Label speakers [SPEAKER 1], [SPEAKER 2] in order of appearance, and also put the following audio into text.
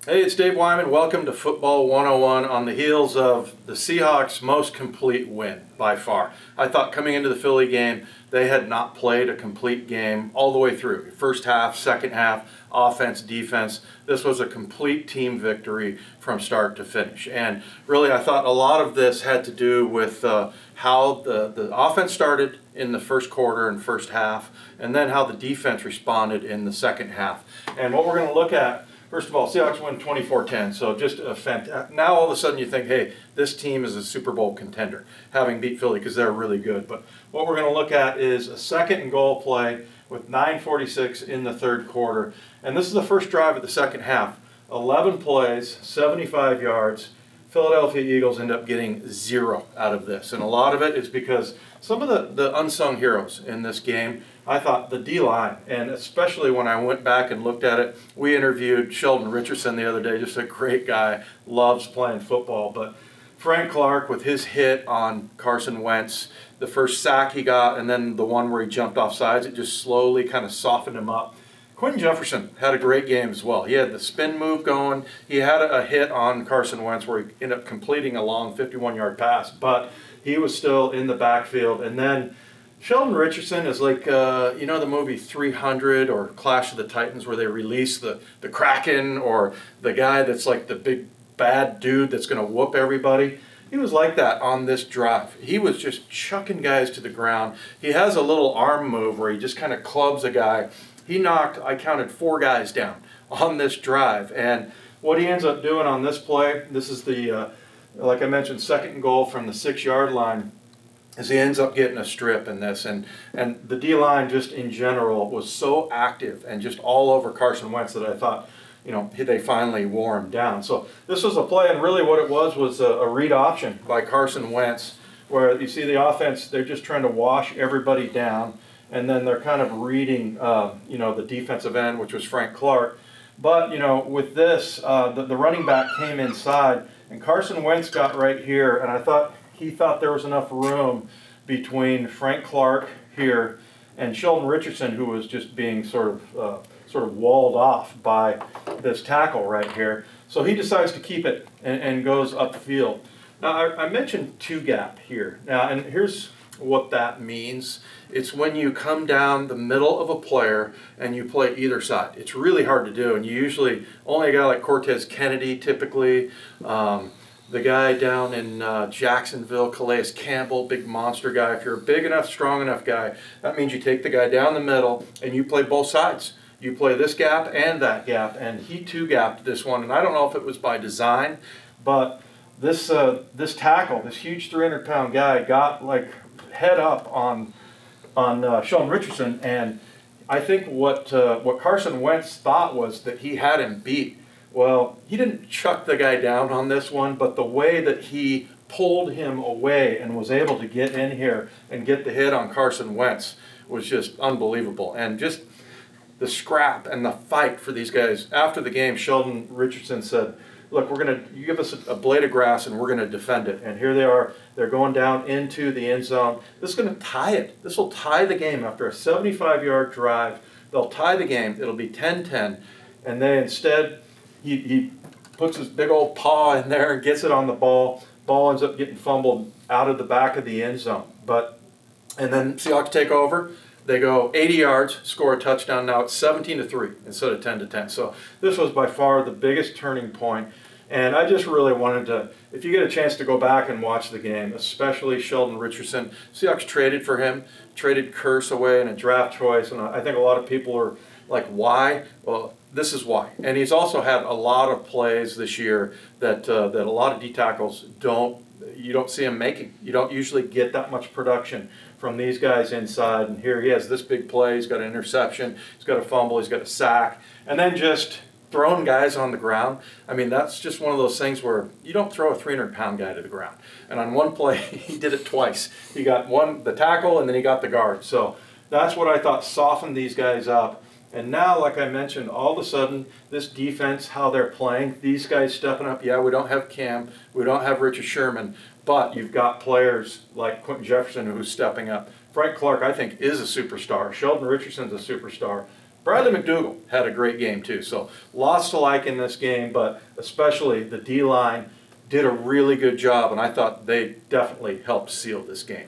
[SPEAKER 1] Hey, it's Dave Wyman. Welcome to Football 101 on the heels of the Seahawks' most complete win by far. I thought coming into the Philly game, they had not played a complete game all the way through. First half, second half, offense, defense. This was a complete team victory from start to finish. And really, I thought a lot of this had to do with how the offense started in the first quarter and first half, and then how the defense responded in the second half. And what we're going to look at, first of all, Seahawks win 24-10, so just a fantastic. Now all of a sudden you think, hey, this team is a Super Bowl contender, having beat Philly because they're really good. But what we're going to look at is a second and goal play with 9:46 in the third quarter. And this is the first drive of the second half. 11 plays, 75 yards. Philadelphia Eagles end up getting 0 out of this. And a lot of it is because some of the unsung heroes in this game, I thought the D-line, and especially when I went back and looked at it, we interviewed Sheldon Richardson the other day, just a great guy, loves playing football. But Frank Clark with his hit on Carson Wentz, the first sack he got, and then the one where he jumped off sides, it just slowly kind of softened him up. Quentin Jefferson had a great game as well. He had the spin move going. He had a hit on Carson Wentz where he ended up completing a long 51-yard pass, but he was still in the backfield. And then Sheldon Richardson is like, you know the movie 300 or Clash of the Titans where they release the Kraken, or the guy that's like the big bad dude that's going to whoop everybody? He was like that on this drive. He was just chucking guys to the ground. He has a little arm move where he just kind of clubs a guy. He knocked, I counted 4 guys down on this drive. And what he ends up doing on this play, this is the, like I mentioned, second and goal from the 6-yard line, is he ends up getting a strip in this. And the D-line just in general was so active and just all over Carson Wentz that I thought, you know, they finally wore him down. So this was a play, and really what it was a read option by Carson Wentz, where you see the offense, they're just trying to wash everybody down. And then they're kind of reading, you know, the defensive end, which was Frank Clark. But, you know, with this, the running back came inside, and Carson Wentz got right here, and I thought he thought there was enough room between Frank Clark here and Sheldon Richardson, who was just being sort of walled off by this tackle right here. So he decides to keep it and goes upfield. Now, I mentioned 2-gap here. Now, and here's what that means. It's when you come down the middle of a player and you play either side. It's really hard to do, and you usually, only a guy like Cortez Kennedy typically, the guy down in Jacksonville, Calais Campbell, big monster guy. If you're a big enough, strong enough guy, that means you take the guy down the middle and you play both sides. You play this gap and that gap, and he 2-gapped this one, and I don't know if it was by design, but this tackle, this huge 300-pound guy, got like head up on Sheldon Richardson, and I think what Carson Wentz thought was that he had him beat. Well, he didn't chuck the guy down on this one, but the way that he pulled him away and was able to get in here and get the hit on Carson Wentz was just unbelievable. And just the scrap and the fight for these guys. After the game, Sheldon Richardson said, look, you give us a blade of grass and we're going to defend it. And here they are. They're going down into the end zone. This is going to tie it. This will tie the game after a 75-yard drive. They'll tie the game. It'll be 10-10. And then instead, he puts his big old paw in there and gets it on the ball. Ball ends up getting fumbled out of the back of the end zone. And then Seahawks take over. They go 80 yards, score a touchdown. Now it's 17-3 instead of 10-10. So this was by far the biggest turning point. And I just really wanted to, if you get a chance to go back and watch the game, especially Sheldon Richardson, Seahawks traded for him, traded Curse away in a draft choice. And I think a lot of people are like, why? Well, this is why. And he's also had a lot of plays this year that a lot of D tackles you don't see him making. You don't usually get that much production from these guys inside. And here he has this big play. He's got an interception. He's got a fumble. He's got a sack. And then just throwing guys on the ground. I mean, that's just one of those things where you don't throw a 300-pound guy to the ground. And on one play, he did it twice. He got the tackle, and then he got the guard. So that's what I thought softened these guys up. And now, like I mentioned, all of a sudden, this defense, how they're playing, these guys stepping up. Yeah, we don't have Cam. We don't have Richard Sherman. But you've got players like Quentin Jefferson who's stepping up. Frank Clark, I think, is a superstar. Sheldon Richardson's a superstar. Bradley McDougall had a great game too. So lots to like in this game, but especially the D-line did a really good job, and I thought they definitely helped seal this game.